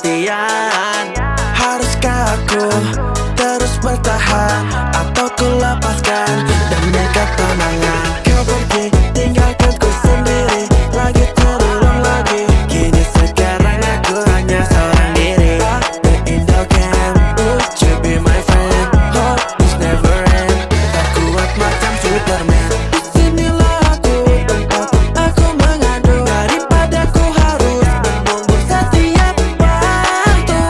kepastian. Haruskah aku terus bertahan atau ku lepaskan demi ketenangan? Kau pergi tinggalkan ku sendiri, lagi terurung lagi. Kini sekarang aku hanya seorang diri. The Indocam, would you be my friend? Hope this never end. Tak kuat macam Superman. Disinilah aku tempat aku mengadu, daripada ku harus menunggu setiap waktu.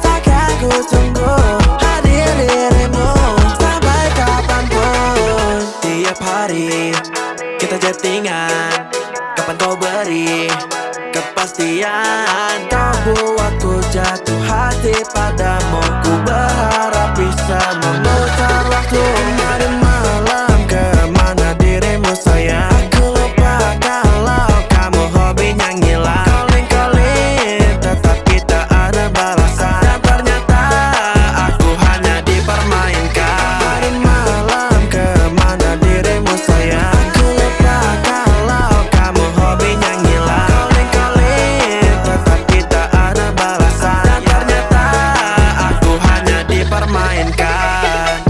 Tak aku tunggu hadir dirimu sampai kapanpun. Tiap hari kita chattingan, kapan kau beri kepastian? Kau buatku jatuh hati padamu, ku berharap bisa memutar waktu. Kemarin malam kemana dirimu sayang? Aku lupa kalau kamu hobinya ngilang. Calling-calling tetapi tak ada balasan, dan ternyata aku hanya dipermainkan. Kemarin malam kemana dirimu sayang? Aku lupa kalau kamu hobinya ngilang. Calling-calling tetapi tak ada balasan, dan ternyata aku hanya dipermainkan.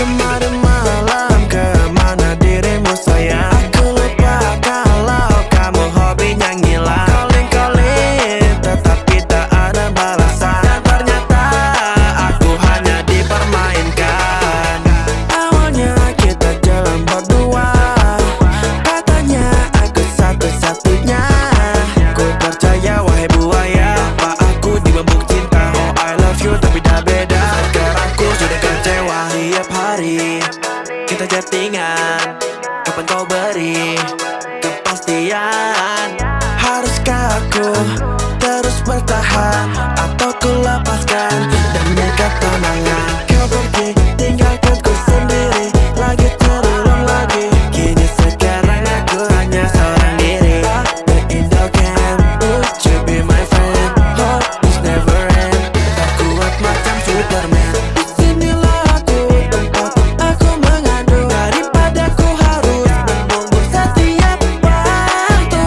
Kemarin malam kemana dirimu sayang? Aku lupa kalau kamu hobinya ngilang. Calling-calling tetapi tak ada balasan, dan ternyata aku hanya dipermainkan. Awalnya kita jalan berdua, katanya aku satu-satunya. Ku percaya wahai buaya, apa aku dibambuk cinta? Oh I love you tapi dah beda. Sekarang ku sudah kecewa. Tiap hari kita chattingan, kapan kau beri kepastian? Haruskah aku terus bertahan atau ku lepaskan demi ketenangan? Kau pergi tinggalkan ku sendiri, lagi terurung lagi. Kini sekarang aku hanya seorang diri. The Indocam, would you be my friend? Hope this never end. Tak kuat macam Superman. Disinilah aku tempat aku mengadu, daripada ku harus menunggu setiap waktu.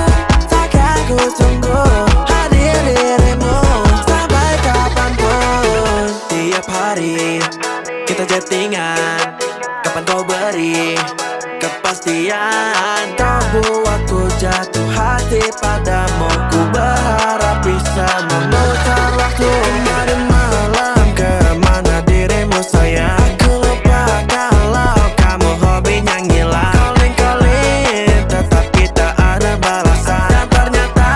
Tak aku tunggu hadir dirimu sampai kapanpun. Tiap hari kita chattingan, kapan kau beri kepastian? Kau buatku jatuh hati padamu, ku berharap bisa memutar waktu. Kemarin malam kemana dirimu sayang? Aku lupa kalau kamu hobinya ngilang. Calling-calling tetapi tak ada balasan, dan ternyata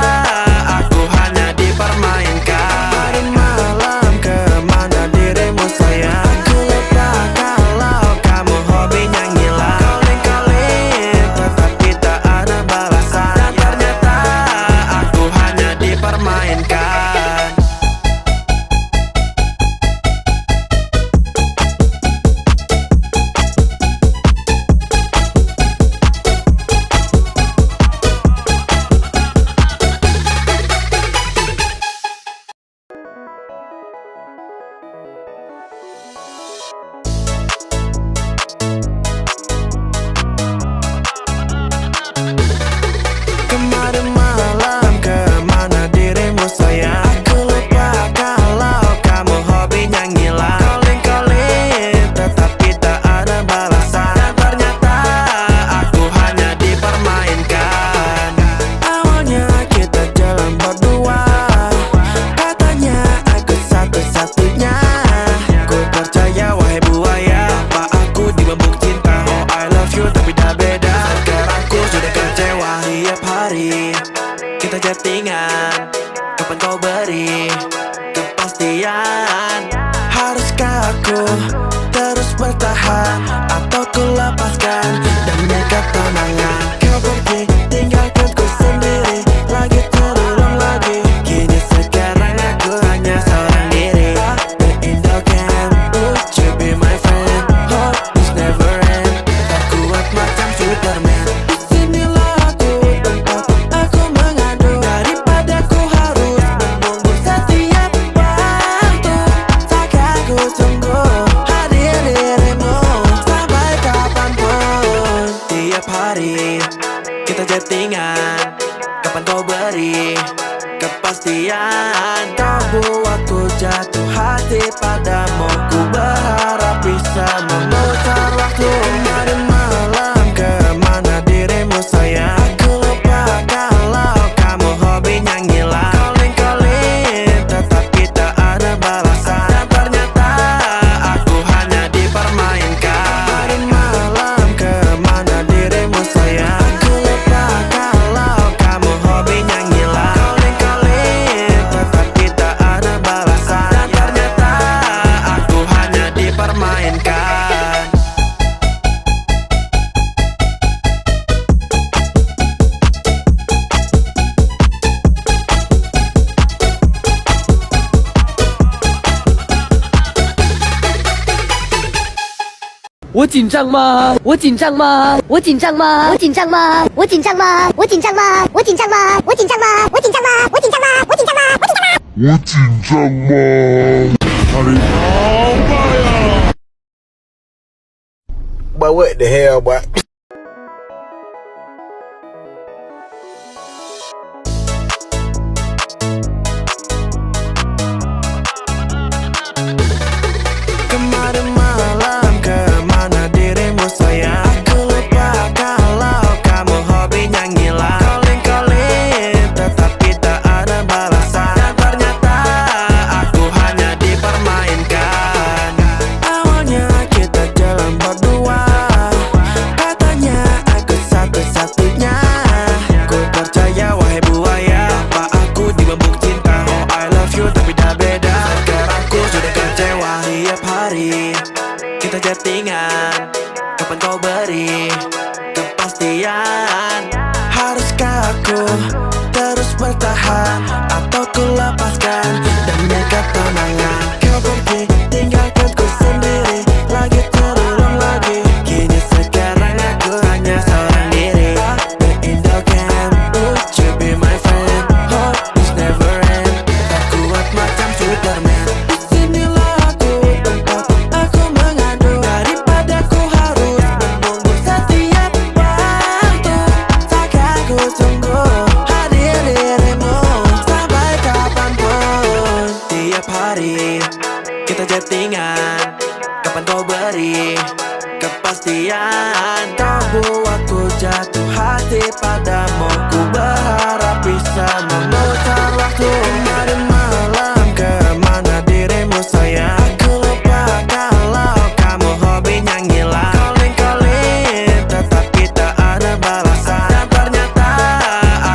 aku hanya dipermainkan. Kemarin malam kemana dirimu sayang? Aku lupa kalau kamu hobinya ngilang. Calling-calling tetapi tak ada balasan, dan ternyata aku hanya dipermainkan. Kemarin malam kemana dirimu sayang? Aku lupa kalau kamu hobinya ngilang. Calling-calling tetapi tak ada balasan, dan ternyata aku hanya dipermainkan. Awalnya kita jalan berdua, katanya aku satu-satunya. Ku percaya wahai buaya, apa aku dibambuk cinta? Oh I love you tapi dah beda. Sekarang ku sudah kecewa. Tiap hari kita chattingan, kapan kau beri kepastian? Haruskah aku terus bertahan atau ku lepaskan demi ketenangan? Kau pergi tinggalkan ku sendiri, lagi terurung lagi. Kini sekarang aku hanya seorang diri. The Indocam, would you be my friend? 我紧张吗？我紧张吗？我紧张吗？我紧张吗？我紧张吗？我紧张吗？我紧张吗？我紧张吗？我紧张吗？我紧张吗？我紧张吗？我紧张吗？我紧张吗？Harimau ya. But what the hell, boy? Kemarin malam kemana dirimu sayang? Aku lupa kalau kamu hobinya ngilang. Calling tetapi tak ada balasan. Dan ternyata aku hanya dipermainkan. Awalnya kita jalan berdua, katanya aku satu-satunya. Ku percaya wahai buaya, apa aku dibambuk cinta. Oh I love you tapi dah beda. Sekarang ku sudah kecewa. Tiap hari kita chattingan, kapan kau beri kepastian? Haruskah aku terus bertahan atau ku lepaskan demi ketenangan? Kau pergi tinggalkan ku sendiri, lagi terurung lagi. Kini sekarang aku hanya seorang diri. The Indo camp, would you be my friend? Hope this never end. Tak kuat macam Superman. Disinilah aku tempat aku mengadu, daripada ku harus menunggu setiap waktu. Takkan ku tunggu hadir dirimu sampai kapanpun. Tiap hari kita chattingan, kapan kau beri kepastian? Kau buatku jatuh hati padamu, ku berharap bisa memutar waktu. Kemarin malam kemana dirimu sayang? Aku lupa kalau kamu hobinya ngilang. Calling tetapi tak ada balasan. Dan ternyata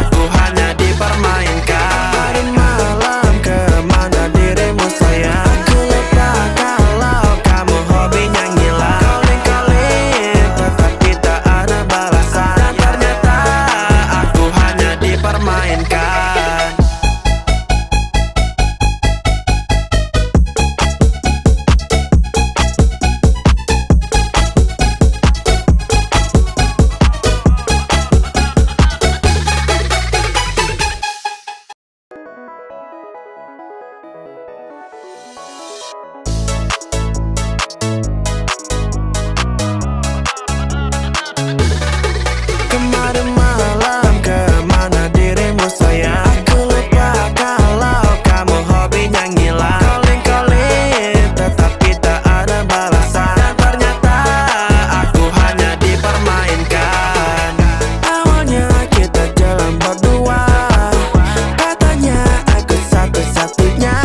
aku hanya dipermainkan. Kemarin malam kemana dirimu sayang? Aku lupa kalau kamu hobinya ngilang. Calling tetapi tak ada balasan. Dan ternyata aku hanya dipermainkan. Kemarin malam kemana dirimu sayang? Aku lupa kalau kamu hobinya ngilang. Calling tetapi tak ada balasan. Dan ternyata aku hanya dipermainkan. Awalnya kita jalan berdua, katanya aku satu-satunya.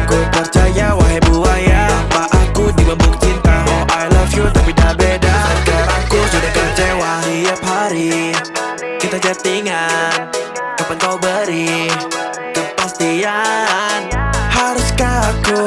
Ku percaya wahai buaya, apa aku dibambuk cinta. Oh I love you tapi dah beda. Sekarang ku sudah kecewa. Tiap hari kita chattingan, kapan kau beri kepastian? Haruskah aku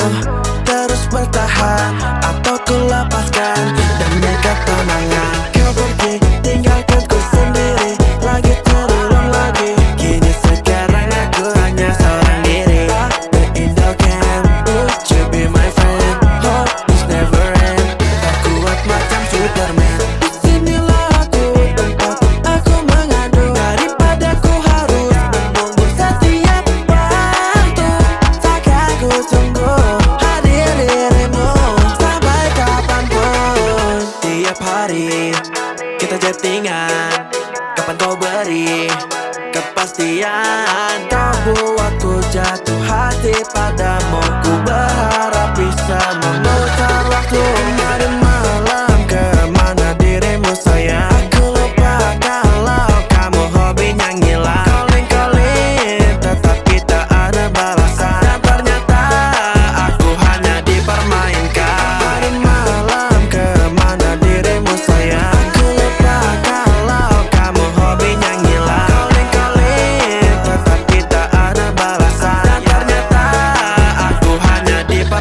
terus bertahan atau ku lepaskan demi ketenangan? Kau pergi tinggalkan ku sendiri, lagi terurung lagi. Kini sekarang aku hanya seorang diri. The Indo camp, would you be my friend? Hope this never end. Tak kuat macam Superman. Disinilah aku tempat aku mengadu, daripada ku harus menunggu setiap waktu. Takkan ku tunggu hadir dirimu sampai kapanpun. Tiap hari kita chattingan, kapan kau beri kepastian? Kau buatku jatuh hati padamu, ku berharap bisa memutar waktu. Kemarin malam kemana dirimu sayang? Aku lupa kalau kamu hobinya ngilang. Calling tetapi tak ada balasan. Dan ternyata aku hanya dipermainkan. Kemarin malam kemana dirimu sayang? Aku lupa kalau kamu hobinya ngilang. Calling tetapi tak ada balasan. Dan ternyata aku hanya dipermainkan.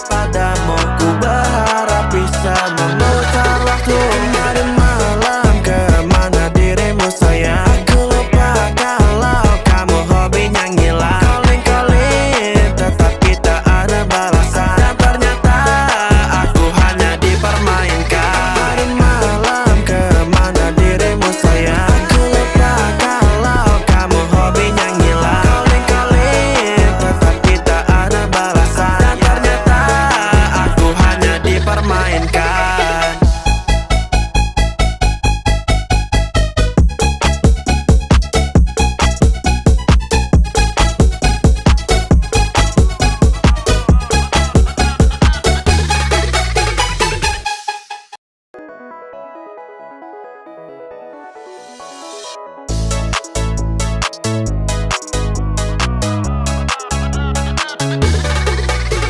padamu. Ku berharap bisa memutar waktu. Kemarin malam kemana dirimu sayang? Aku lupa kalau kamu hobinya ngilang. Calling-calling tetapi tak ada balasan. Dan ternyata aku hanya dipermainkan. Kemarin malam kemana dirimu sayang? Aku lupa kalau kamu hobinya ngilang. Calling-calling tetapi tak ada balasan. Dan ternyata aku hanya dipermainkan.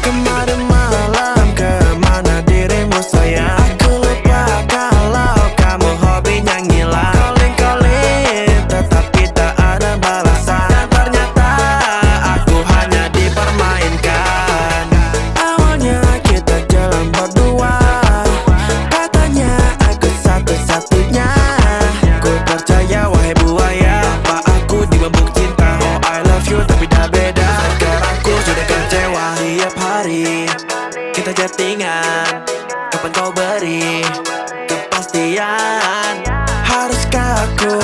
Kemarin malam kemana dirimu sayang? Aku lupa kalau kamu hobinya ngilang. Calling-calling tetapi tak ada balasan. Dan ternyata aku hanya dipermainkan. Awalnya kita jalan berdua, katanya aku satu-satunya. Ku percaya wahai buaya, apa aku dibambuk cinta. Oh I love you tapi dah beda. Sekarang ku sudah kecewa. Tiap hari kita chattingan, kapan kau beri kepastian? Haruskah aku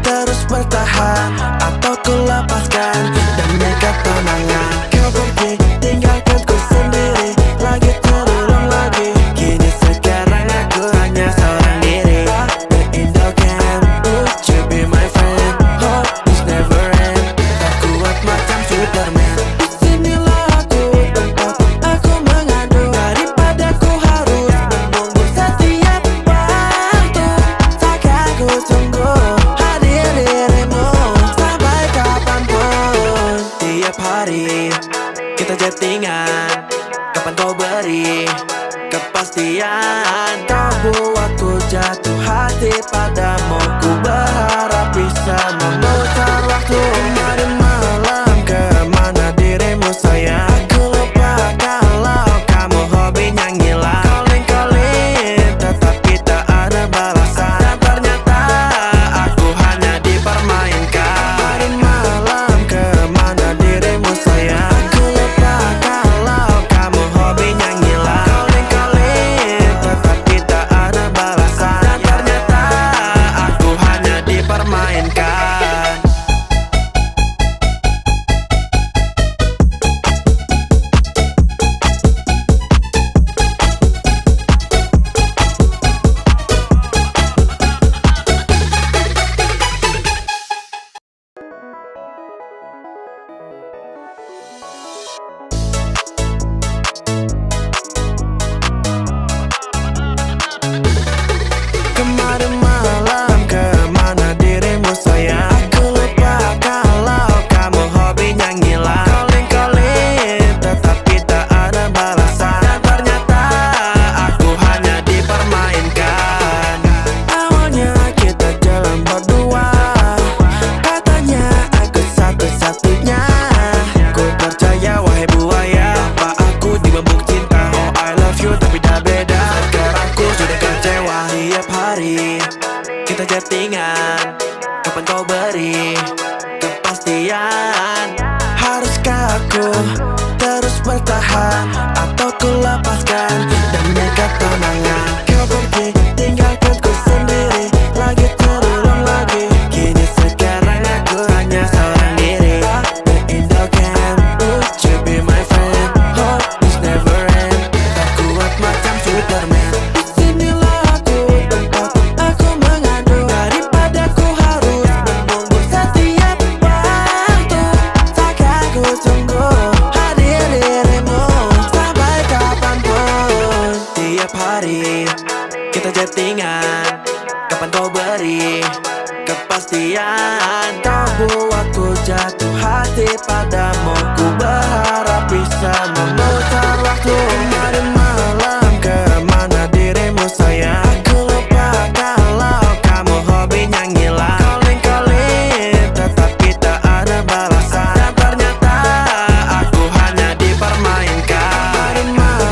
terus bertahan atau ku lepaskan demi ketenangan? Kau pergi tinggalkan ku sendiri, lagi terurung lagi. Kini sekarang aku hanya seorang diri. The Indocam, would you be my friend? Hope this never end. Tak kuat macam Superman. Disinilah aku tempat aku mengadu, daripada ku harus menunggu setiap waktu. Tak aku tunggu hadir dirimu sampai kapanpun. Tiap hari kita chattingan, kapan kau beri kepastian? Kau buatku jatuh hati padamu. Ku berharap bisa memutar waktu. Kemarin malam kemana dirimu sayang? Aku lupa kalau kamu hobinya ngilang. Calling-calling tetapi tak ada balasan. Dan ternyata aku hanya dipermainkan. Kemarin malam kemana dirimu sayang? Aku lupa kalau kamu hobinya ngilang. Calling-calling tetapi tak ada balasan. Dan ternyata aku hanya dipermainkan. Kemarin malam kemana dirimu sayang? Aku lupa kalau kamu hobinya ngilang. Calling-calling tetapi tak ada balasan. Dan ternyata aku hanya dipermainkan. Awalnya kita jalan berdua, katanya aku satu-satunya. Ku percaya wahai buaya, apa aku dibambuk cinta. Oh I love you tapi dah beda. Sekarang ku sudah kecewa. Tiap hari kita chattingan, kapan kau beri kepastian? Haruskah aku terus bertahan atau ku lepaskan demi ketenangan? Kau pergi tinggalkan ku sendiri, lagi terurung lagi. Kini sekarang aku hanya seorang diri. The Indocam, would you be my friend? Hope this never end. Tak kuat macam Superman. Disinilah aku tempat aku mengadu, daripada ku harus menunggu setiap waktu. Tak aku tunggu hadir dirimu sampai kapanpun. Tiap hari kita chattingan, kapan kau beri kepastian? Kau buatku jatuh hati padamu. Ku berharap bisa memutar waktu. Kemarin malam kemana dirimu sayang? Aku lupa kalau kamu hobinya ngilang. Calling-calling tetapi tak ada balasan. Dan ternyata aku hanya dipermainkan. Kemarin malam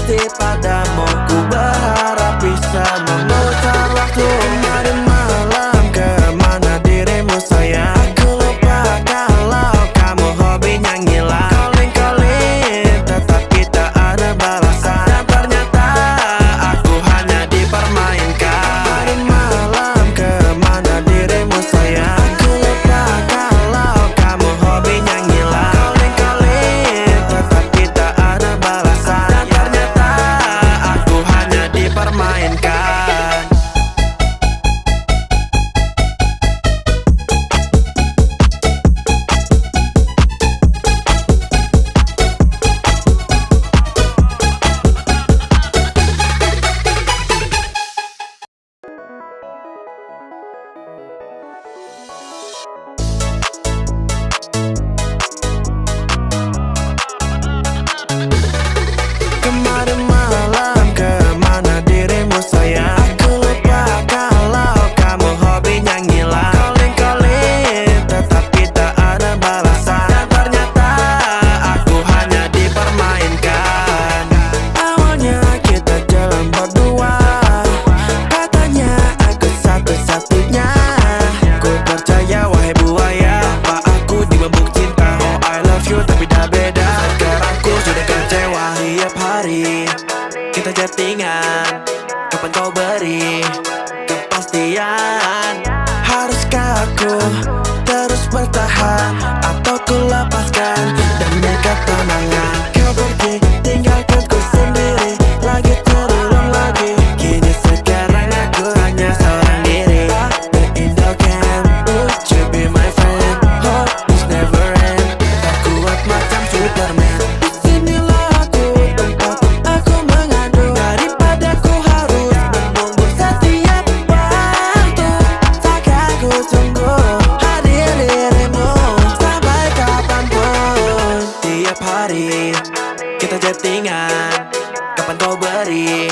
hati padamu. Ku berharap bisa memutar waktu. Kemarin malam kemana dirimu sayang? Aku lupa kalau kamu hobinya ngilang. Calling-calling tetapi tak ada balasan. Dan ternyata aku hanya dipermainkan. Kemarin malam kemana dirimu sayang? Aku lupa kalau kamu hobinya ngilang. Calling-calling tetapi tak ada balasan. Dan ternyata aku hanya dipermainkan. Kemarin malam kemana dirimu sayang? Aku lupa kalau kamu hobinya ngilang. Calling-calling tetapi tak ada balasan. Dan ternyata aku hanya dipermainkan. Awalnya kita jalan berdua, katanya aku satu-satunya. Ku percaya wahai buaya, apa aku dibebuk cinta. Oh I love you tapi dah beda. Sekarang ku sudah kecewa. Tiap hari kita chattingan, kapan kau beri kepastian? Haruskah aku terus bertahan atau ku lepaskan demi ketenangan? Kau pergi tinggalkan ku sendiri, lagi terulang lagi. Kini sekarang aku hanya seorang diri. The Indo Camp, would you be my friend? Hope this never end. Tak kuat macam Superman. Disinilah aku tempat aku mengadu, daripada ku harus menunggu setiap waktu. Tak aku tunggu hadir dirimu sampai kapanpun. Tiap hari kita chattingan, kapan kau beri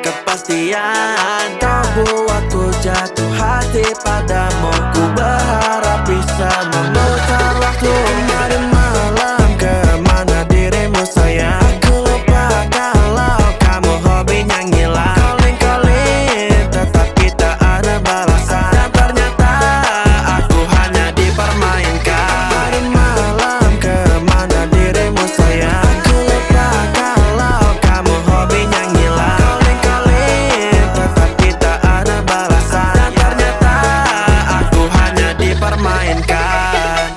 kepastian? Kau buatku jatuh hati padamu. Ku berharap bisa memutar waktu. Kemarin malam kemana dirimu sayang? Aku lupa kalau kamu hobinya ngilang. Calling-calling tetapi tak ada balasan. Dan ternyata aku hanya dipermainkan. Kemarin malam kemana dirimu sayang? Aku lupa kalau kamu hobinya ngilang. Calling-calling tetapi tak ada balasan. Dan ternyata aku hanya dipermainkan.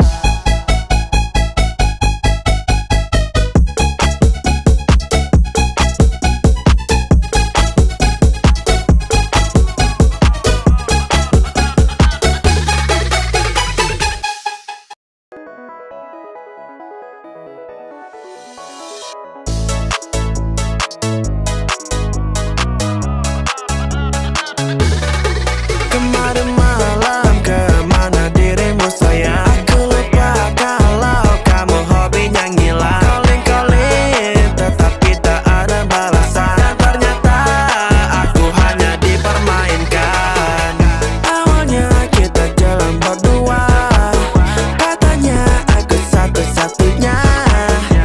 Kemarin malam kemana dirimu sayang? Aku lupa kalau kamu hobinya ngilang. Calling-calling tetapi tak ada balasan. Dan ternyata aku hanya dipermainkan. Awalnya kita jalan berdua, katanya aku satu-satunya.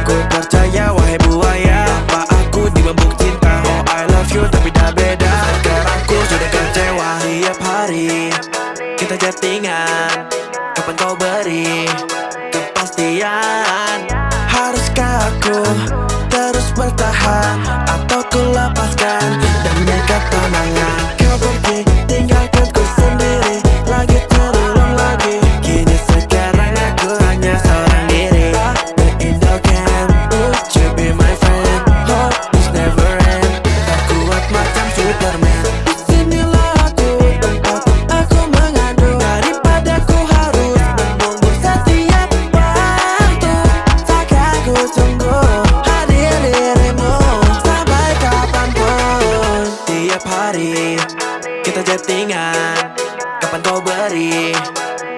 Ku percaya wahai buaya, apa aku dibebuk cinta. Oh I love you tapi dah beda. Sekarang ku sudah kecewa. Tiap hari kita chattingan, kapan kau beri kepastian? Haruskah aku terus bertahan atau ku lepaskan demi ketenangan? Kau pergi tinggalkan ku sendiri, lagi terulang lagi. Kini sekarang aku hanya seorang diri. The Indo Camp, would you be my friend? Hope this never end. Tak kuat macam Superman. Disinilah aku tempat aku mengadu, daripada ku harus menunggu setiap waktu. Tak aku tunggu hadir dirimu sampai kapanpun. Tiap hari kita chattingan, kapan kau beri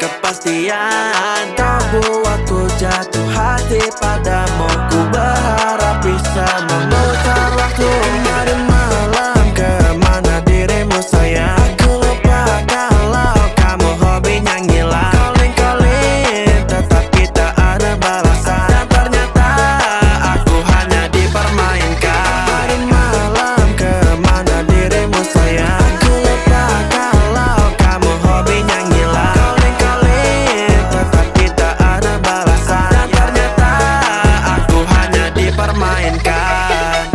kepastian? Kau buatku jatuh hati padamu. Ku berharap bisa memutar waktu. Kemarin malam kemana dirimu sayang? Aku lupa kalau kamu hobinya ngilang. Calling-calling tetapi tak ada balasan. Dan ternyata aku hanya dipermainkan. Kemarin dipermainkan.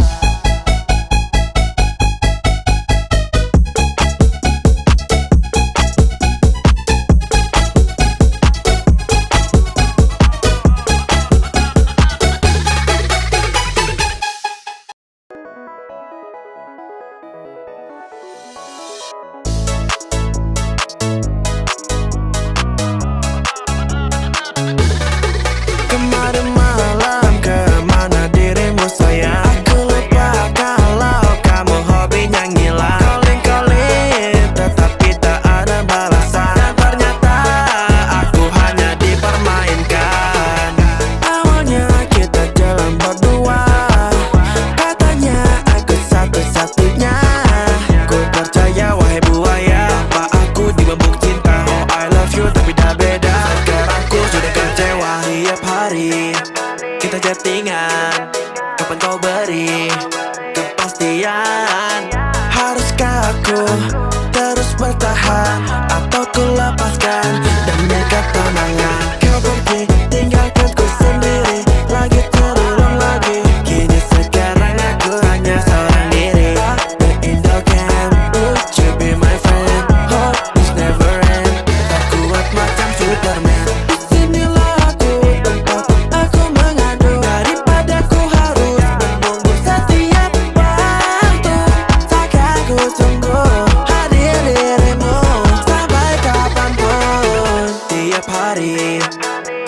Kemarin malam kemana dirimu sayang? Aku lupa kalau kamu hobinya ngilang. Calling-calling tetapi tak ada balasan. Dan ternyata aku hanya dipermainkan. Awalnya kita jalan berdua, katanya aku satu-satunya. Ku percaya wahai buaya, apa aku dibambuk cinta. Oh I love you tapi dah beda. Sekarang ku sudah kecewa. Tiap hari kita chattingan, kapan kau beri kepastian? Haruskah aku terus bertahan atau ku lepaskan demi ketenangan? Kau pergi tinggalkan ku sendiri, lagi terulang lagi. Kini sekarang aku hanya seorang diri. The Indo Camp, would you be my friend? Hope this never end. Tak kuat macam Superman. Disinilah aku tempat aku mengadu, daripada ku harus menunggu setiap waktu. Takkan ku tunggu hadir dirimu sampai kapanpun. Tiap hari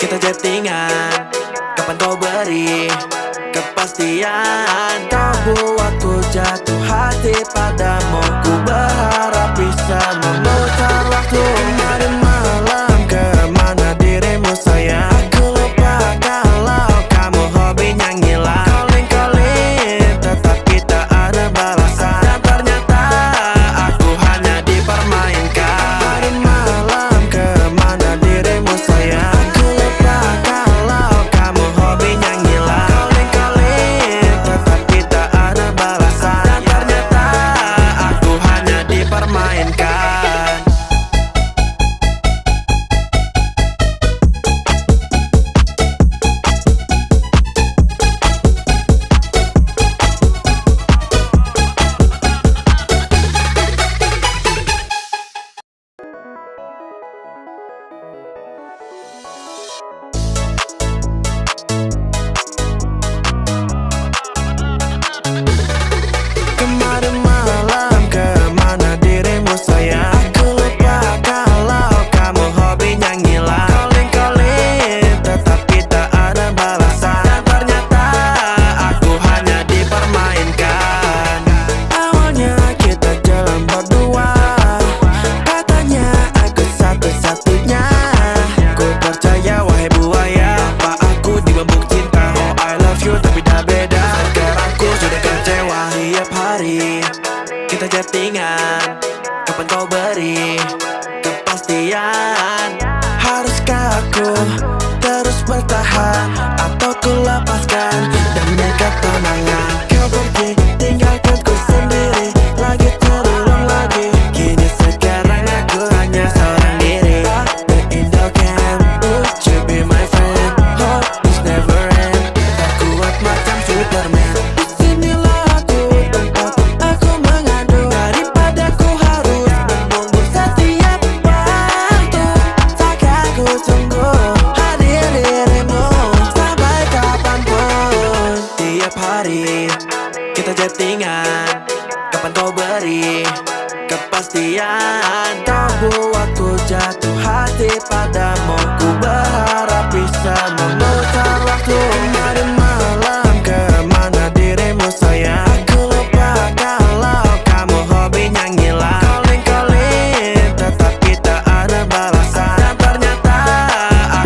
kita chattingan, kapan kau beri kepastian? Kau buatku jatuh hati padamu, ku berharap bisa memutar waktu. Kemarin malam kemana dirimu sayang? Aku lupa kalau kamu hobinya ngilang. Calling-calling tetapi tak ada balasan. Dan ternyata aku hanya dipermainkan. Kemarin malam kemana dirimu sayang? Aku lupa kalau kamu hobinya ngilang. Calling-calling tetapi tak ada balasan. Dan ternyata aku hanya dipermainkan. Kemarin malam kemana dirimu sayang? Aku lupa kalau kamu hobinya ngilang. Calling-calling tetapi tak ada balasan. Dan ternyata aku hanya dipermainkan. Awalnya kita jalan berdua, katanya aku satu-satunya. Ku percaya wahai buaya, apa aku dibambuk cinta. Oh I love you tapi dah beda. Sekarang ku sudah kecewa. Tiap hari kita chattingan, kapan kau beri kepastian? Haruskah aku terus bertahan atau ku lepaskan demi ketenangan? Kau pergi tinggalkan ku sendiri, lagi terulang lagi. Kini sekarang aku hanya seorang diri. The Indo Camp, would you be my friend? Hope this never end. Tak kuat macam Superman. Disinilah aku tempat aku mengadu, daripada ku harus menunggu setiap waktu. Takkan ku tunggu hadir dirimu sampai kapanpun. Tiap hari kita chattingan, kapan kau beri kepastian? Kau buatku jatuh hati padamu, ku berharap bisa memutar waktu. Kemarin malam kemana dirimu sayang? Aku lupa kalau kamu hobinya ngilang. Calling-calling tetapi tak ada balasan. Dan ternyata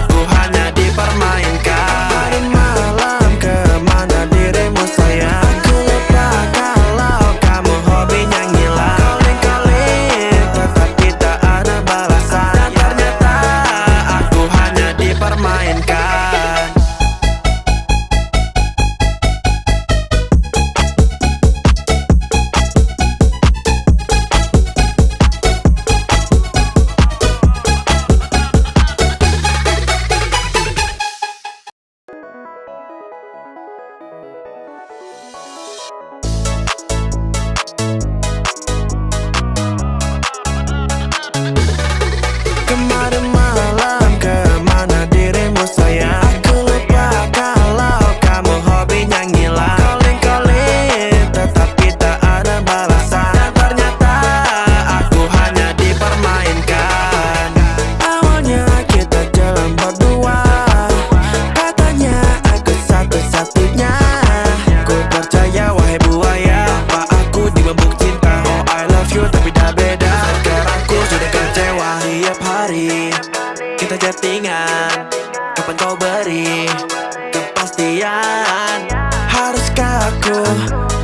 aku hanya dipermainkan. Kemarin malam kemana dirimu sayang? Aku lupa kalau kamu hobinya ngilang. Calling-calling tetapi tak ada balasan. Dan ternyata aku hanya dipermainkan. aku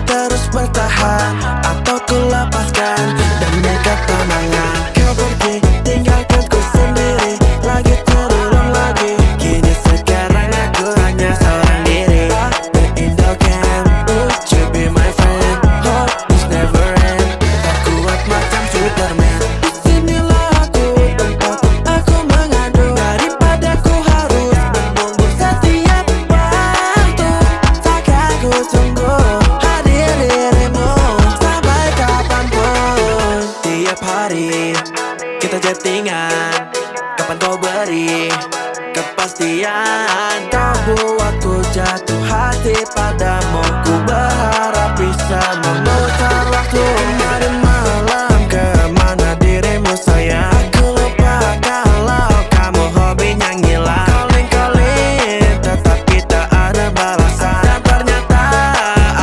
terus bertahan atau ku lepaskan demi ketenangan? Kau pergi tinggalkan ku sendiri, lagi terulang lagi. Kini sekarang aku hanya seorang diri. The Indocam, would you be my friend? Hope this never end. Tak kuat macam Superman. Disinilah aku, tempat aku mengadu. Daripada ku harus menunggu setiap waktu. Tak aku tunggu hadir dirimu sampai kapanpun. Tiap hari kita chattingan, kapan kau beri kepastian? Kau buatku jatuh hati padamu. Ku berharap bisa memutar waktu. Kemarin malam kemana dirimu sayang? Aku lupa kalau kamu hobinya ngilang. Calling-calling tetapi tak ada balasan. Dan ternyata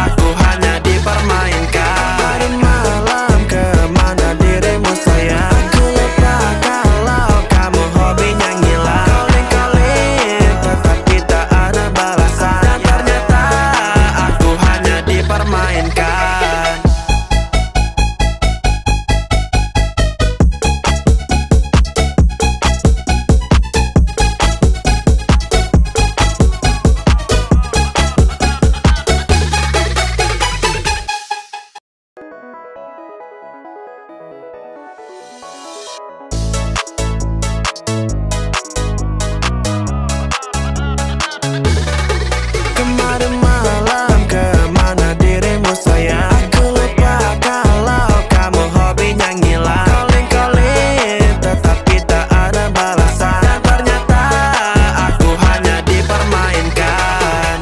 aku hanya dipermainkan. Kemarin malam kemana dirimu sayang? Aku lupa kalau kamu hobinya ngilang. Calling-calling tetapi tak ada balasan. Dan ternyata aku hanya dipermainkan. Kemarin malam kemana dirimu sayang? Aku lupa kalau kamu hobinya ngilang. Calling-calling tetapi tak ada balasan. Dan ternyata aku hanya dipermainkan.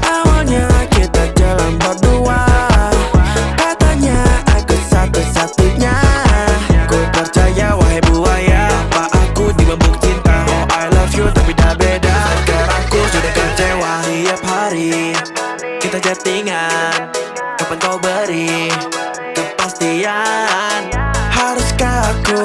Awalnya kita jalan berdua, katanya aku satu-satunya. Ku percaya wahai buaya, apa aku dibambuk cinta? Oh I love you tapi dah beda. Sekarang ku sudah kecewa. Tiap hari kita chattingan, kapan kau beri kepastian? Haruskah aku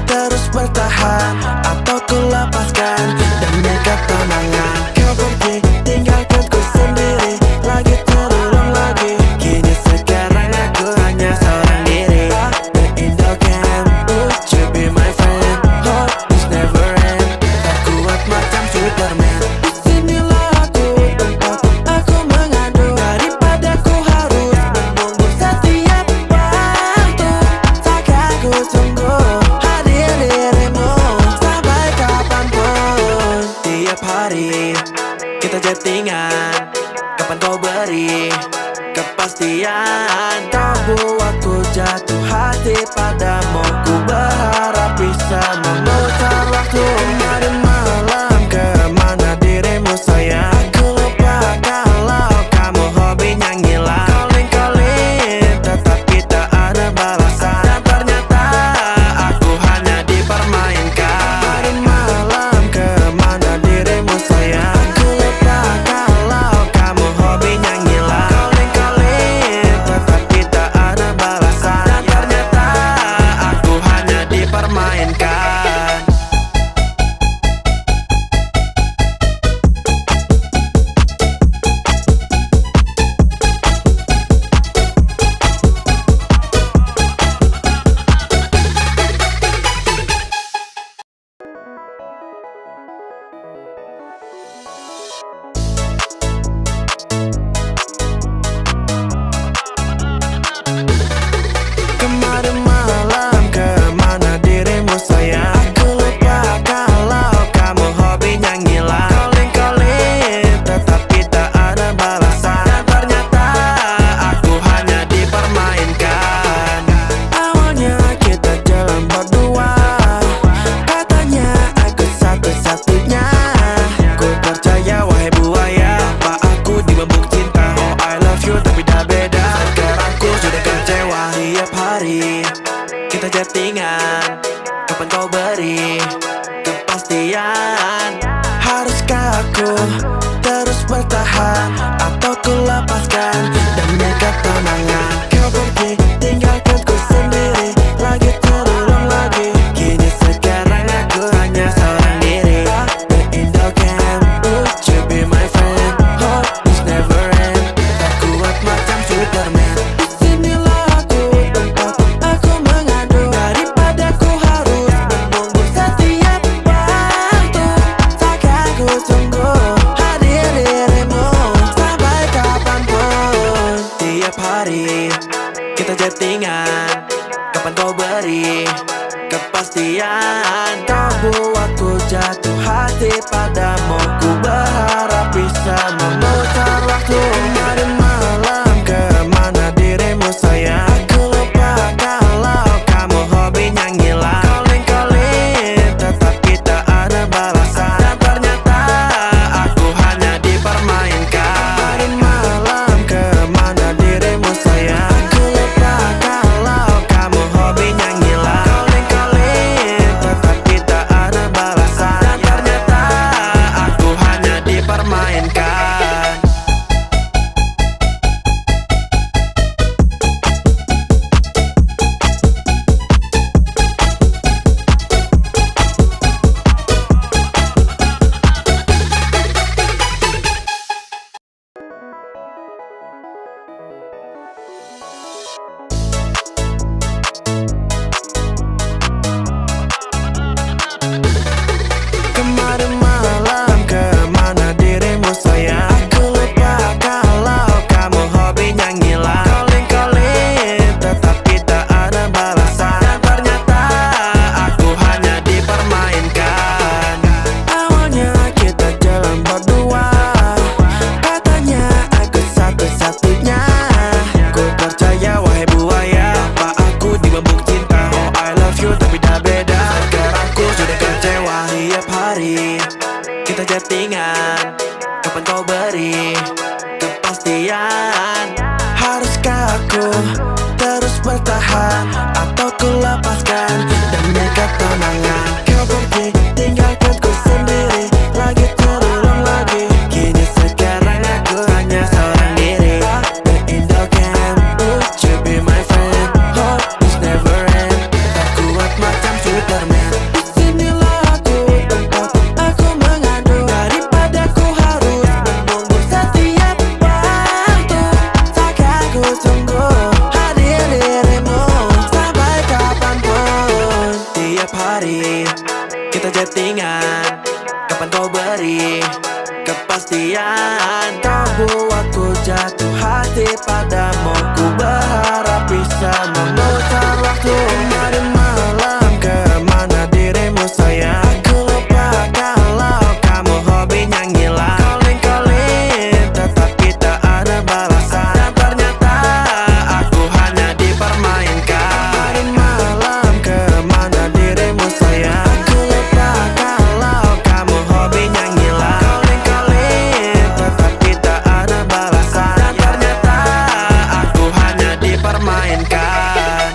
terus bertahan atau ku lepaskan demi ketenangan? Kau pergi tinggalkan ku sendiri, lagi terulang lagi. Kini sekarang aku hanya seorang diri. The Indocam, would you be my friend? Hope this never end. Tak kuat macam Superman. Disinilah aku, tempat aku mengadu. Daripada ku harus menunggu setiap waktu. Tak aku tunggu hadir dirimu sampai kapanpun. Tiap hari kita chattingan, kapan kau beri kepastian? Kau buatku jatuh hati padamu. Ku berharap bisa memutar waktu. Kemarin malam kemana dirimu sayang? Aku lupa kalau kamu hobinya ngilang. Calling-calling tetapi tak ada balasan. Dan ternyata aku hanya dipermainkan. Kemarin malam kemana dirimu sayang? Aku lupa kalau kamu hobinya ngilang. Calling-calling tetapi tak ada balasan. Dan ternyata aku hanya dipermainkan. Kemarin malam kemana dirimu sayang? Aku lupa kalau kamu hobinya ngilang. Calling-calling tetapi tak ada balasan. Dan ternyata aku hanya dipermainkan. Awalnya kita jalan berdua, katanya aku satu-satunya. Ku percaya wahai buaya, apa aku dibambuk cinta? Oh I love you tapi dah beda. Sekarang ku sudah kecewa. Tiap hari kita chattingan, kapan kau beri kepastian? Haruskah aku terus bertahan atau ku lepaskan demi ketenangan? Kau pergi tinggalkan ku sendiri, lagi terulang lagi. Kini sekarang aku hanya seorang diri. The Indocam, would you be my friend? Hope this never end. Tak kuat hari kita chattingan, kapan kau beri kepastian? Kau buatku jatuh hati padamu, ku berharap bisa memutar waktu. Kemarin malam kemana dirimu sayang? Aku lupa kalau kamu hobinya ngilang. Calling-calling tetapi tak ada balasan, dan ternyata aku hanya dipermainkan. Kemarin malam kemana dirimu sayang? Aku lupa kalau kamu hobinya ngilang. Calling-calling tetapi tak ada balasan, dan ternyata aku hanya dipermainkan. Kemarin malam kemana dirimu sayang? Aku lupa kalau kamu hobinya ngilang. Calling-calling tetapi tak ada balasan, dan ternyata aku hanya dipermainkan. Awalnya kita jalan berdua, katanya aku satu-satunya. Ku percaya wahai buaya, apa aku dibebuk cinta? Oh I love you tapi dah beda. Sekarang ku sudah kecewa. Tiap hari kita chattingan, kapan kau beri kepastian? Haruskah aku terus bertahan, atau ku lepaskan demi ketenangan? Kau pergi tinggalkan ku sendiri, lagi terurung lagi. Kini sekarang aku hanya seorang diri. The Indo can, would you be my friend? Hope this never end. Tak kuat macam Superman. Disinilah aku tempat aku mengadu, daripada ku harus menunggu setiap waktu. Takkan ku tunggu hadir dirimu sampai kapanpun. Tiap hari kita chattingan, kapan kau beri kepastian? Kau buatku jatuh hati padamu, ku berharap bisa memutar waktu. Kemarin malam kemana dirimu sayang? Aku lupa kalau kamu hobinya ngilang. Calling-calling tetapi tak ada balasan, dan ternyata aku hanya dipermainkan. Kemarin malam kemana dirimu sayang? Aku lupa kalau kamu hobinya ngilang. Calling-calling tetapi tak ada balasan, dan ternyata aku hanya dipermainkan.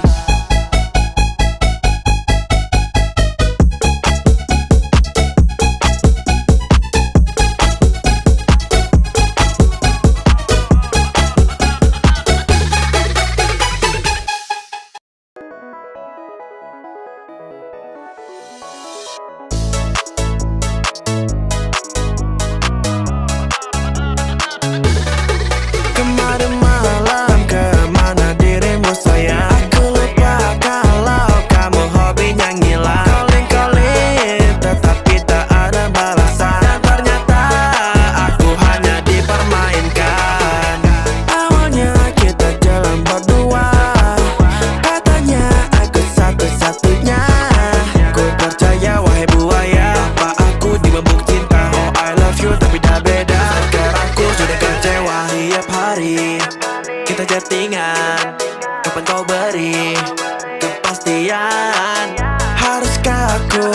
Kemarin malam kemana dirimu sayang? Aku lupa kalau kamu hobinya ngilang. Calling-calling tetapi tak ada balasan, dan ternyata aku hanya dipermainkan. Awalnya kita jalan berdua, katanya aku satu-satunya. Ku percaya wahai buaya, apa aku dibebuk cinta? Oh I love you tapi dah beda. Sekarang ku sudah kecewa. Tiap hari kita chattingan, kapan kau beri kepastian? Haruskah aku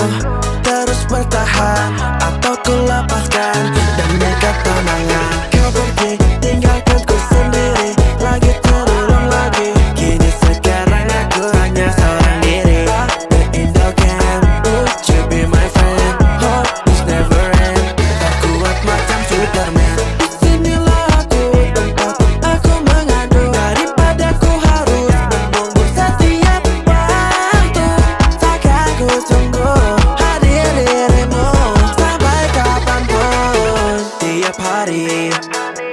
terus bertahan, atau ku lepaskan demi ketenangan? Kau pergi tinggalkan ku sendiri, lagi terurung lagi. Kini sekarang aku hanya seorang diri. The Indo can, would you be my friend? Hope this never end. Tak kuat macam Superman. Disinilah aku tempat aku mengadu, daripada ku harus menunggu setiap waktu. Takkan ku tunggu hadir dirimu sampai kapanpun. Tiap hari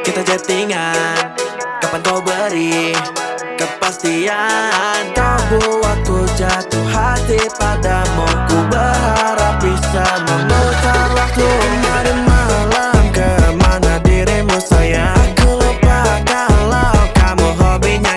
kita chattingan, kapan kau beri kepastian? Kau buatku jatuh hati padamu, ku berharap bisa memutar waktu. Kemarin malam kemana dirimu sayang? Aku lupa kalau kamu hobinya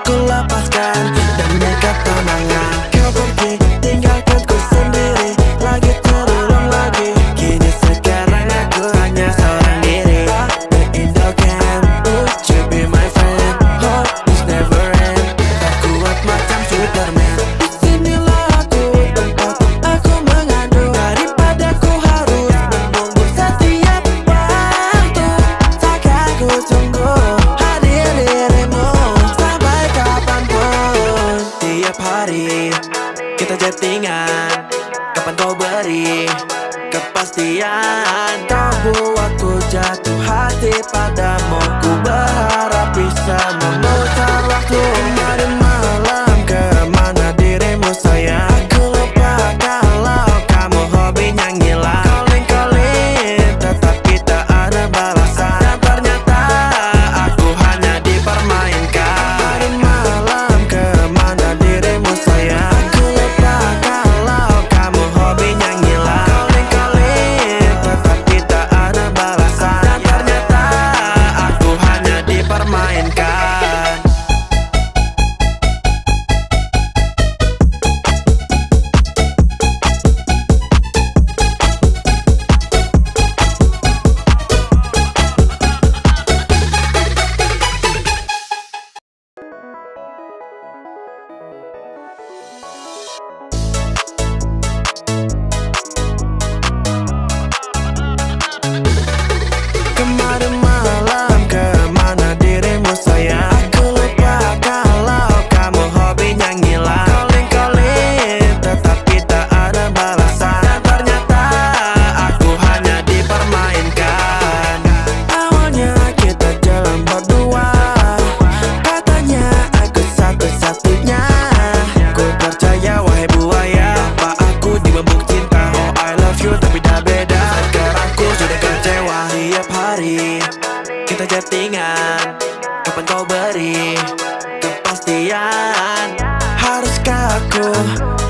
ku lepaskan demi ketenangan. Kau pergi tinggalkan ku sendiri, lagi terurung lagi. Kini sekarang aku hanya seorang diri. The Indo Camp, would you be my friend? Hope this never end. Tak kuat macam Superman. Disinilah aku, tempat aku mengadu. Daripada ku harus menunggu setiap waktu. Tak aku tunggu hadir dirimu sampai kapanpun. Tiap hari kita chattingan, kapan kau beri kepastian? Kau buatku jatuh hati padamu. Ku berharap bisa memutar waktu. Kemarin malam kemana dirimu sayang? Aku lupa kalau kamu hobinya ngilang. Calling-calling tetapi tak ada balasan. Dan ternyata aku hanya dipermainkan. Kemarin malam kemana dirimu sayang? Aku lupa kalau kamu hobinya ngilang. Calling-calling tetapi tak ada balasan. Dan ternyata aku hanya dipermainkan. Kemarin malam kemana dirimu sayang? Aku lupa kalau kamu hobinya ngilang. Calling-calling tetapi tak ada balasan. Dan ternyata aku hanya dipermainkan. Awalnya kita jalan berdua, katanya aku satu-satunya. Ku percaya wahai buaya, pak aku dibambuk cinta. Oh I love you tapi dah beda. Sekarang ku sudah kecewa. Tiap hari kita chattingan, kapan kau beri kepastian? Haruskah aku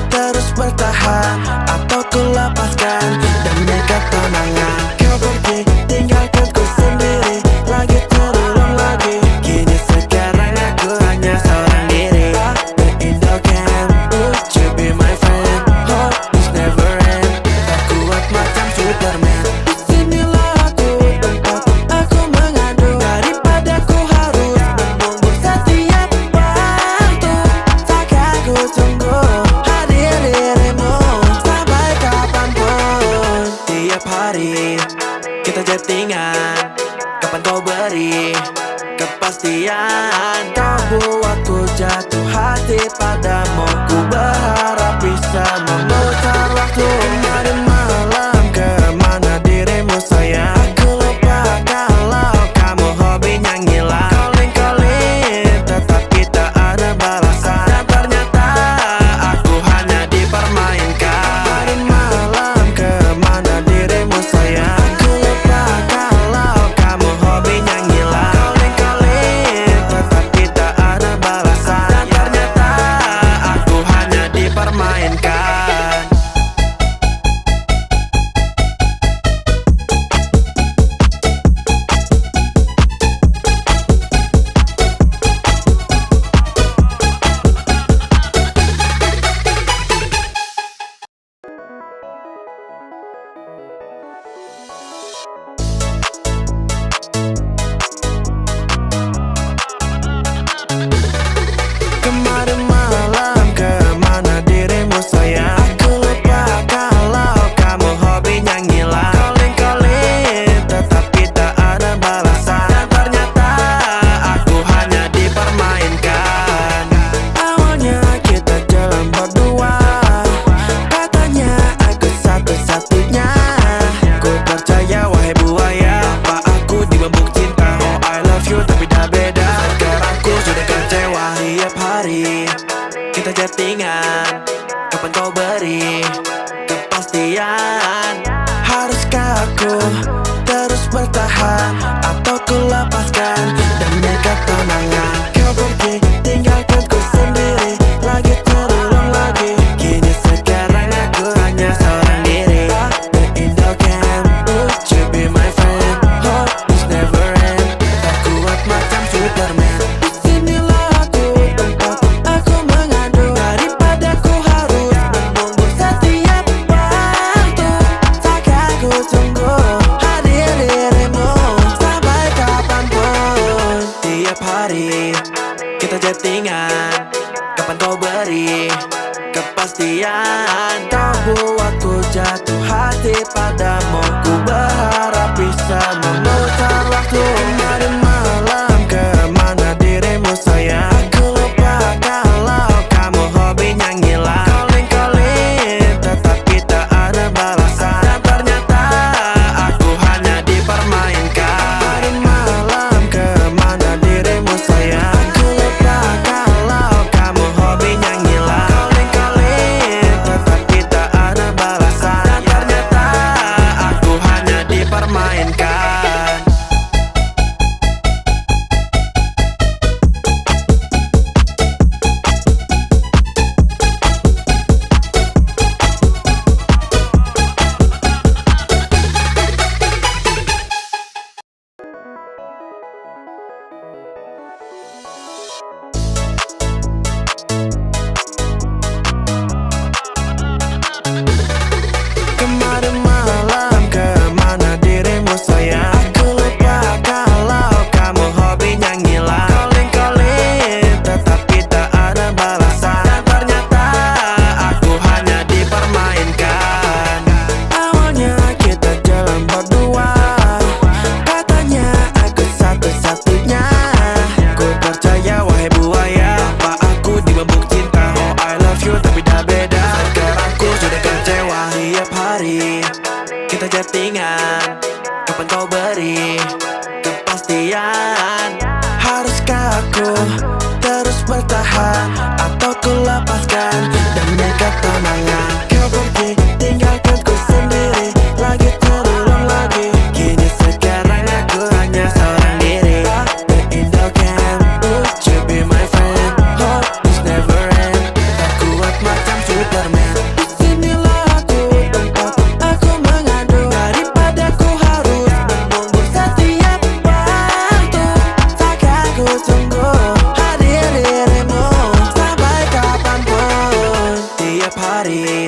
terus bertahan atau ku lepaskan demi ketenangan? Kau pergi tinggalkan ku sendiri, lagi terurung lagi. Kini sekarang aku hanya seorang diri. The Indo Camp, would you be my friend? Hope this never end. Tak kuat macam Superman. Disinilah aku, tempat aku mengadu. Daripada ku harus menunggu setiap waktu. Tak aku tunggu hadir dirimu sampai kapanpun. Tiap hari kita chattingan, kapan kau beri kepastian? Kau buatku jatuh hati padamu. Ku berharap bisa memutar waktu. Kemarin malam kemana dirimu sayang? Aku lupa kalau kamu hobinya ngilang. Calling-calling tetapi tak ada balasan. Dan ternyata aku hanya dipermainkan. Kemarin malam kemana dirimu sayang? Aku lupa kalau kamu hobinya ngilang. Calling-calling tetapi tak ada balasan. Dan ternyata aku hanya dipermainkan. Kemarin malam kemana dirimu sayang? Aku lupa kalau kamu hobinya ngilang. Calling-calling tetapi tak ada balasan. Dan ternyata aku hanya dipermainkan. Awalnya kita jalan berdua, katanya aku satu-satunya. Ku percaya wahai buaya, pak aku dibambuk cinta. Oh I love you tapi dah beda. Sekarang ku sudah kecewa. Tiap hari kita chattingan, kapan kau beri kepastian? Haruskah aku terus bertahan atau ku lepaskan demi ketenangan? Kau pergi tinggalkan ku sendiri, lagi terurung lagi. Kini sekarang aku hanya seorang diri. The Indo Camp, would you be my friend? Hope this never end. Tak kuat macam Superman. Disinilah aku, tempat settingan? Kapan kau beri kepastian? Kau buatku jatuh hati padamu. Ku berharap bisa memutar waktu. Kemarin malam kemana dirimu sayang? Aku lupa kalau kamu hobinya ngilang. Calling-calling tetapi tak ada balasan. Dan ternyata aku hanya dipermainkan. Kemarin malam kemana dirimu sayang? Aku lupa kalau kamu hobinya ngilang. Calling-calling tetapi tak ada balasan. Dan ternyata aku hanya dipermainkan. Kemarin malam kemana dirimu sayang? Aku lupa kalau kamu hobinya ngilang. Calling-calling tetapi tak ada balasan. Dan ternyata aku hanya dipermainkan. Awalnya kita jalan berdua, katanya aku satu-satunya. Ku percaya wahai buaya, apa aku dibambuk cinta? Oh I love you tapi dah beda. Sekarang ku sudah kecewa. Tiap hari kita chattingan, kapan kau beri kepastian? Haruskah aku terus bertahan atau ku lepaskan dan nekat tenangan? Kau pergi tinggalkan ku sendiri, lagi terulung lagi. Kini sekarang aku hanya seorang diri. The Indo Camp, would you be my friend? Hope this never end. Tak kuat macam Superman. Disinilah aku tempat aku mengadu, daripada ku harus menunggu setiap waktu. Takkan ku tunggu hadir dirimu sampai kapanpun. Tiap hari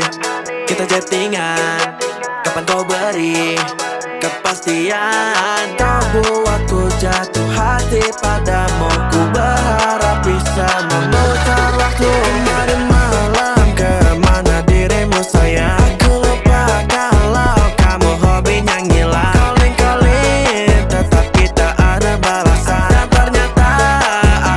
kita chattingan, kapan kau beri kepastian? Kau buatku jatuh hati padamu. Ku berharap bisa memutar waktu. Kemarin malam kemana dirimu sayang? Aku lupa kalau kamu hobinya ngilang. Calling-calling tetapi tak ada balasan. Dan ternyata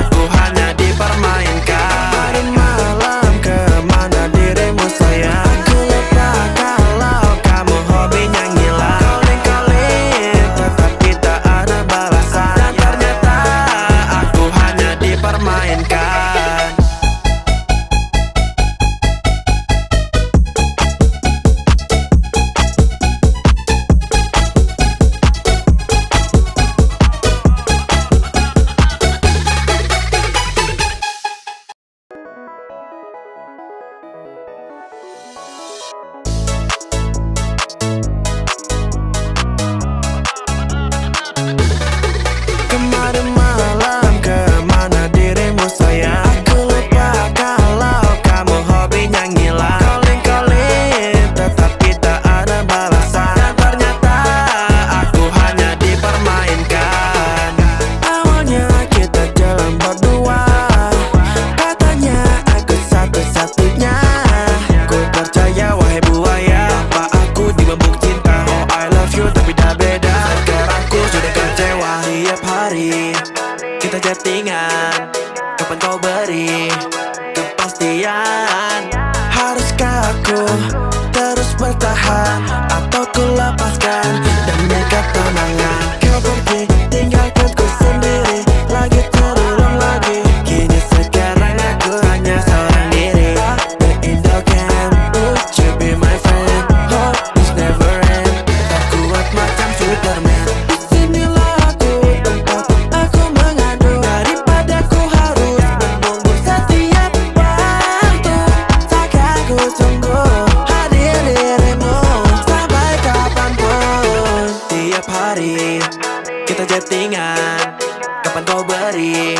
aku hanya dipermainkan. Kemarin malam kemana dirimu sayang? Aku lupa kalau kamu hobinya ngilang. Calling-calling tetapi tak ada balasan. Dan ternyata aku hanya dipermainkan. Kemarin malam kemana dirimu sayang? Aku lupa kalau kamu hobinya ngilang. Calling-calling tetapi tak ada balasan. Dan ternyata aku hanya dipermainkan. Awalnya kita jalan berdua, katanya aku satu-satunya. Ku percaya wahai buaya, apa aku dibambuk cinta? Oh I love you tapi dah beda. Sekarang ku sudah kecewa. Tiap hari kita chattingan, kapan kau beri kepastian? Haruskah aku terus bertahan atau ku lepaskan dan nekat tenangan? Kau pergi tinggalkan ku sendiri, lagi terulung lagi. Kini sekarang aku hanya seorang diri. The Indo Camp, would you be my friend? Hope this never end. Tak kuat macam Superman. Disinilah aku tempat aku mengadu, daripada ku harus menunggu setiap waktu. Takkan ku tunggu hadir dirimu sampai kapanpun. Tiap hari kita chattingan, kapan kau beri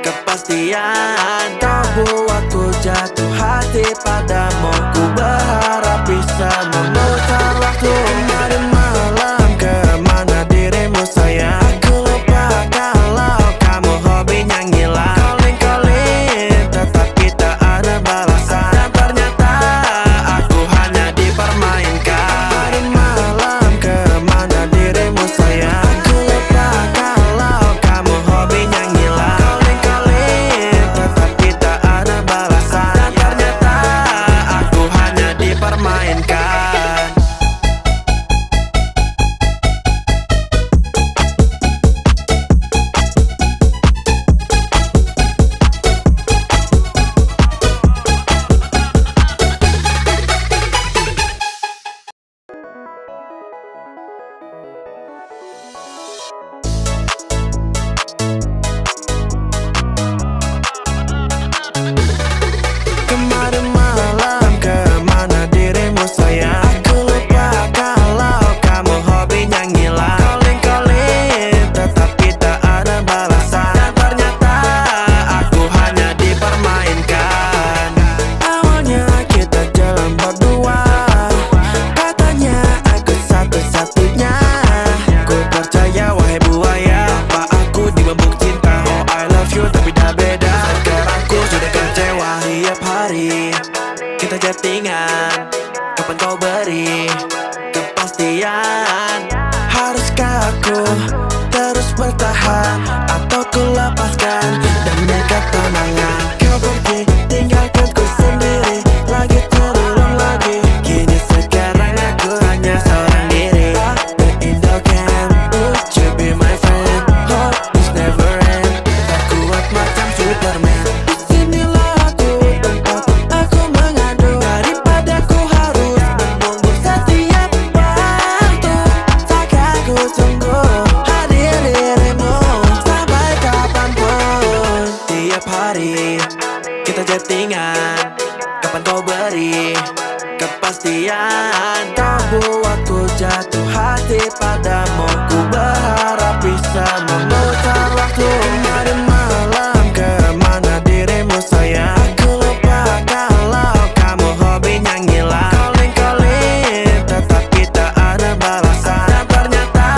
kepastian? Kau buatku jatuh hati padamu. Ku berharap bisa memutar waktu. Kemarin malam kemana dirimu sayang? Aku lupa kalau kamu hobinya ngilang. Calling-calling kita chattingan, kapan kau beri kepastian? Haruskah aku terus bertahan atau ku lepaskan demi ketenangan? Kau pergi tinggalkan ku sendiri, lagi terurung lagi. Kini sekarang aku hanya seorang diri. The Indo Camp, would you be my friend? Hope this never end. Tak kuat macam Superman. Disinilah aku, tempat aku mengadu, daripada ku harus menunggu setiap waktu. Tak aku tunggu hadir dirimu sampai kapanpun. Tiap hari kita chattingan, kapan kau beri kepastian? Kau buatku jatuh hati padamu, ku berharap bisa memutar waktu. Kemarin malam kemana dirimu sayang? Aku lupa kalau kamu hobinya ngilang. Calling-calling tetapi tak ada balasan, dan ternyata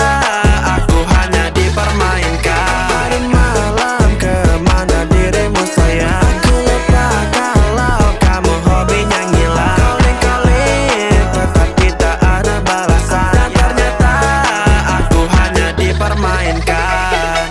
aku hanya dipermainkan. Kemarin malam kemana dirimu sayang? Aku lupa kalau kamu hobinya ngilang. Calling-calling tetapi tak ada balasan, dan ternyata aku hanya dipermainkan.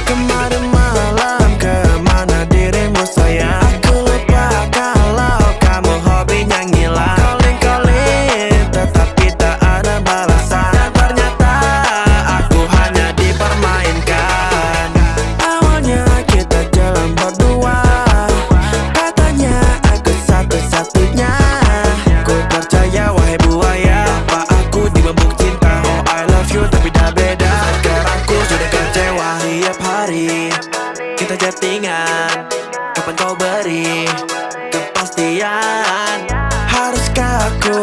Kemarin malam kemana dirimu sayang? Aku lupa kalau kamu hobinya ngilang. Calling-calling tetapi tak ada balasan, dan ternyata aku hanya dipermainkan. Awalnya kita jalan berdua, katanya aku satu-satunya. Ku percaya wahai buaya, apa aku dibebuk cinta? Oh I love you tapi dah beda. Sekarang ku sudah kecewa. Tiap hari kita chattingan, kapan kau beri kepastian? Haruskah aku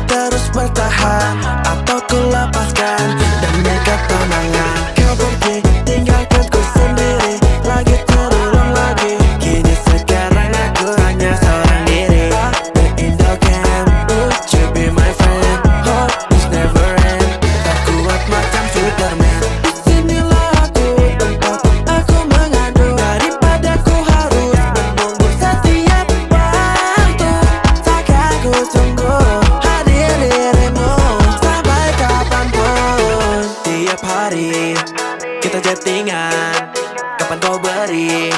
terus bertahan atau ku lepaskan demi ketenangan? Kau pergi tinggalkan ku sendiri, lagi terurung lagi. Kini sekarang aku hanya seorang diri. The Indo Camp, would you be my friend? Hope this never end. Tak kuat macam Superman. Disinilah aku, tempat aku mengadu, daripada ku harus menunggu setiap waktu. Tak aku tunggu hadir dirimu sampai kapanpun. Tiap hari kita chattingan, kapan kau beri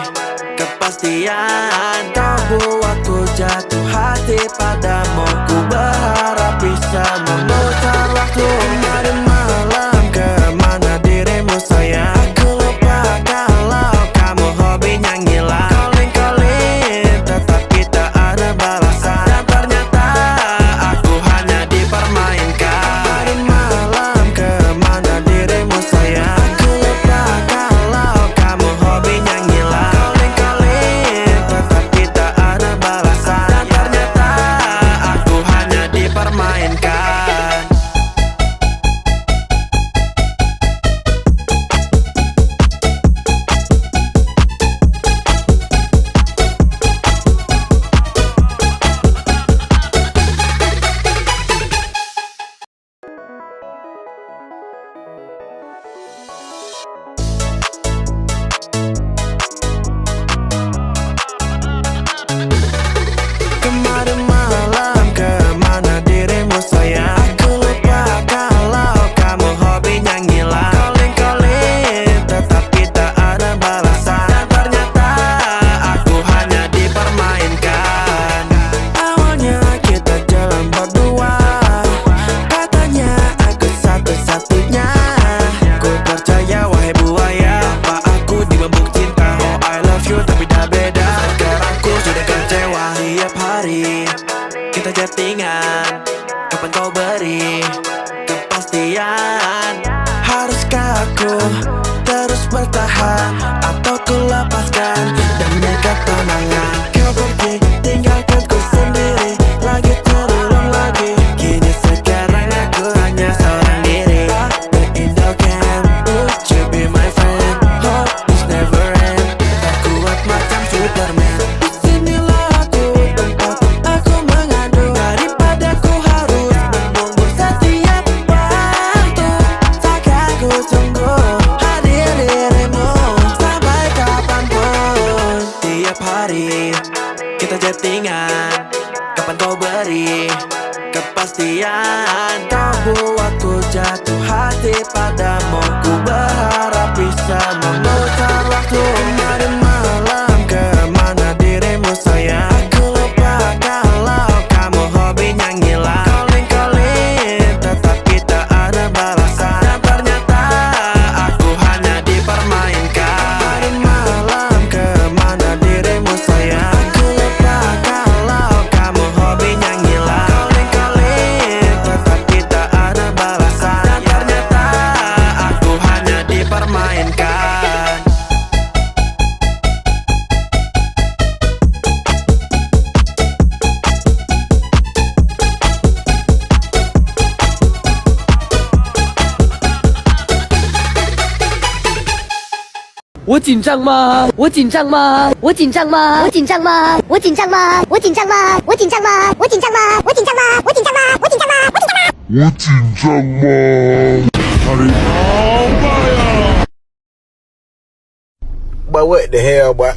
kepastian? Kau buatku jatuh hati padamu, ku berharap bisa memutar waktu. Kemarin malam kemana dirimu sayang? Aku lupa kalau kamu hobinya ngilang. Calling-calling tetapi tak ada balasan, dan ternyata aku hanya dipermainkan. Kemarin malam kemana dirimu sayang? Aku lupa kalau kamu hobinya ngilang. Calling-calling tetapi tak ada balasan, dan ternyata aku hanya dipermainkan. Kemarin malam kemana dirimu sayang? Aku lupa kalau kamu hobinya ngilang. Calling-calling tetapi tak ada balasan, dan ternyata aku hanya dipermainkan. Awalnya kita jalan berdua, katanya aku satu-satunya. Ku percaya wahai buaya, apa aku dibebuk cinta? Oh I love you tapi dah beda. Sekarang ku sudah kecewa. Tiap hari kita chattingan, kapan kau beri kepastian? Haruskah aku terus bertahan atau ku lepaskan demi ketenangan? Kau pergi tinggalkan ku sendiri, lagi terurung lagi. Kini sekarang aku hanya seorang diri. kepastian. Kau buatku jatuh hati padamu. Ku berharap bisa memutar waktu. Kemarin malam kemana dirimu sayang? Aku lupa kalau kamu hobinya ngilang. Calling-calling tetapi tak ada balasan. Dan ternyata aku hanya dipermainkan. Kemarin malam kemana dirimu sayang? Aku lupa kalau kamu hobinya ngilang. Calling-calling tetapi tak ada balasan. Dan ternyata aku hanya dipermainkan.我紧张吗？我紧张吗？我紧张吗？我紧张吗？我紧张吗？我紧张吗？我紧张吗？我紧张吗？我紧张吗？我紧张吗？我紧张吗？我紧张吗？我紧张吗？Harimau Bayar. But what the hell, boy?